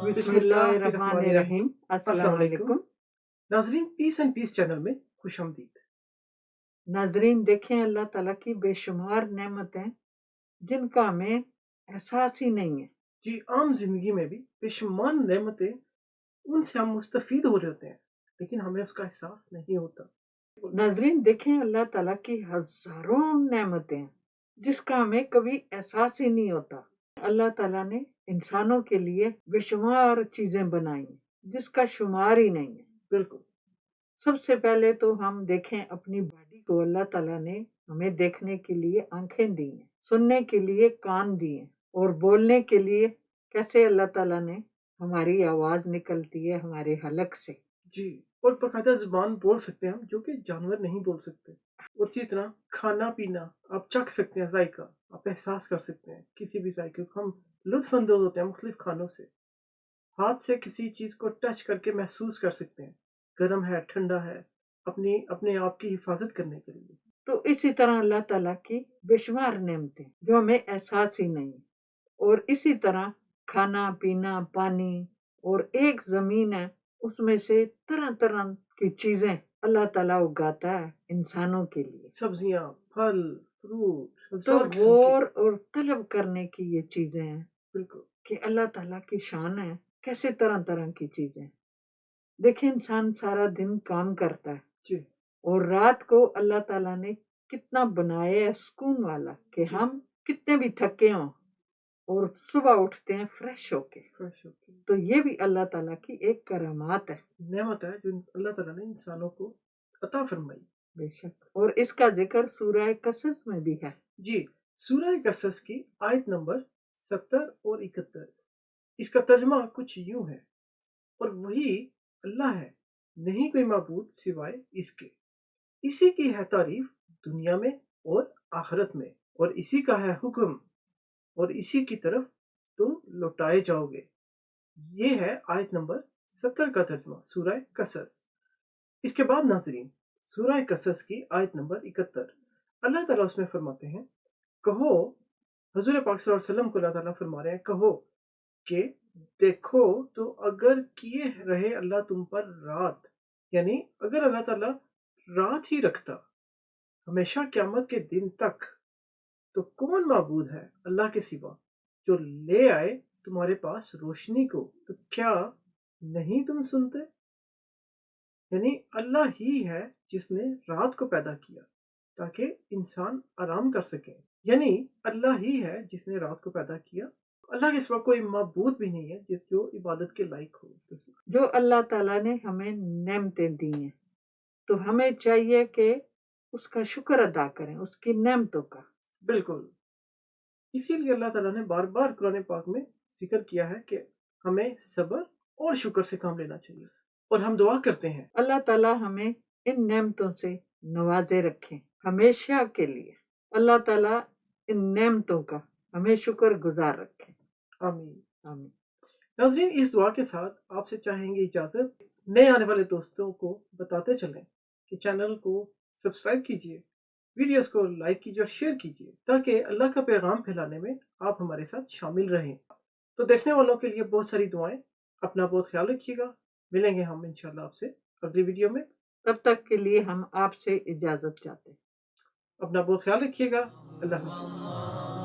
बिस्मिल्लाहिर्रहमानिर्रहीम। अस्सलाम अस्सलाम वालेकुम। वालेकुम। नाजरीन, पीस एंड पीस चैनल में खुश आमदीद। नाजरीन, देखें अल्लाह ताला की बेशुमार नेमतें जिनका हमें एहसास ही नहीं है। जी, आम जिंदगी में भी बेशुमार नेमतें, उनसे हम मुस्तफीद हो रहे होते हैं, लेकिन हमें उसका एहसास नहीं होता। नाजरीन, देखें अल्लाह ताला की हजारों नेमतें हैं जिसका हमें कभी एहसास ही नहीं होता। अल्लाह ताला ने इंसानों के लिए बेशुमार चीजें बनाई हैं जिसका शुमार ही नहीं है। बिल्कुल। सबसे पहले तो हम देखें अपनी बॉडी को। अल्लाह ताला ने हमें देखने के लिए आंखें दी हैं, सुनने के लिए कान दिए हैं, और बोलने के लिए कैसे अल्लाह ताला ने हमारी आवाज निकलती है हमारे हलक से। जी, और बाकायदा जुबान बोल सकते हैं हम, जो कि जानवर नहीं बोल सकते। और इसी तरह खाना पीना आप चख सकते हैं, जायका आप एहसास कर सकते हैं, किसी भी जायके को हम लुत्फ अंदोज होते हैं मुख्तलिफ खानों से। हाथ से किसी चीज को टच करके महसूस कर सकते हैं, गर्म है ठंडा है, अपने आप की हिफाजत करने के लिए। तो इसी तरह अल्लाह ताला की बेशुमार नेमतें जो हमें एहसास ही नहीं है। और इसी तरह खाना पीना पानी, और एक जमीन है उसमें से तरह तरह की चीजें अल्लाह ताला उगाता है इंसानों के लिए। सब्जियां, फल, फ्रूट, तो हजार किस्म के। गौर और तलब करने की ये चीजें हैं बिल्कुल। कि अल्लाह ताला की शान है। कैसे तरह तरह की चीजें। देखिए, इंसान सारा दिन काम करता है जी और रात को अल्लाह ताला ने कितना बनाया है सुकून वाला कि जी, हम कितने भी थके हों और सुबह उठते हैं फ्रेश होके। फ्रेश होके। तो ये भी अल्लाह ताला की एक करामात है। नेमत है जो अल्लाह ताला ने इंसानों को अता फरमाई। बेशक। और इसका जिक्र सूरह कसस में भी है। जी, सूरह कसस की आयत नंबर 70 और 71। इसका तर्जमा कुछ यूं है, और वही अल्लाह है, नहीं कोई माबूद सिवाय इसके, इसी की है तारीफ दुनिया में और आखिरत में, और इसी का है हुक्म, और इसी की तरफ तुम लौटाए जाओगे। ये है आयत नंबर 70 का तर्जमा सूरह कसस। इसके बाद नाजरीन, सूरह कसस की आयत नंबर 71, अल्लाह ताला उसमें फरमाते हैं, कहो, हजूर पाक सल्लल्लाहु अलैहि वसल्लम को अल्लाह ताला फरमा रहे हैं, कहो कि देखो तो अगर किए रहे अल्लाह तुम पर रात, यानी अगर अल्लाह ताला रात ही रखता हमेशा क़यामत के दिन तक, तो कौन माबूद है अल्लाह के सिवा जो ले आए तुम्हारे पास रोशनी को, तो क्या नहीं तुम सुनते? यानी अल्लाह ही है जिसने रात को पैदा किया ताकि इंसान आराम कर सके। यानी अल्लाह ही है जिसने रात को पैदा किया। अल्लाह के सिवा कोई माबूद भी नहीं है जो इबादत के लायक हो। जो अल्लाह ताला ने हमें नेमतें दी हैं, तो हमें चाहिए कि उसका शुक्र अदा करें उसकी नेमतों का। बिल्कुल। इसीलिए अल्लाह ताला ने बार बार कुरान पाक में जिक्र किया है कि हमें सब्र और शुक्र से काम लेना चाहिए। और हम दुआ करते हैं, अल्लाह ताला हमें इन नेमतों से नवाजे रखें हमेशा के लिए। अल्लाह ताला इन नेमतों का हमें शुक्र गुजार रखें। आमीन। आमीन। नाजरीन, इस दुआ के साथ आपसे चाहेंगे इजाजत। नए आने वाले दोस्तों को बताते चलें कि चैनल को सब्सक्राइब कीजिए, वीडियोस को लाइक कीजिए और शेयर कीजिए, ताकि अल्लाह का पैगाम फैलाने में आप हमारे साथ शामिल रहें। तो देखने वालों के लिए बहुत सारी दुआएं। अपना बहुत ख्याल रखिएगा। मिलेंगे हम इंशाल्लाह आपसे अगली वीडियो में। तब तक के लिए हम आपसे इजाजत चाहते हैं। अपना बहुत ख्याल रखिएगा। अल्लाह हाफिज।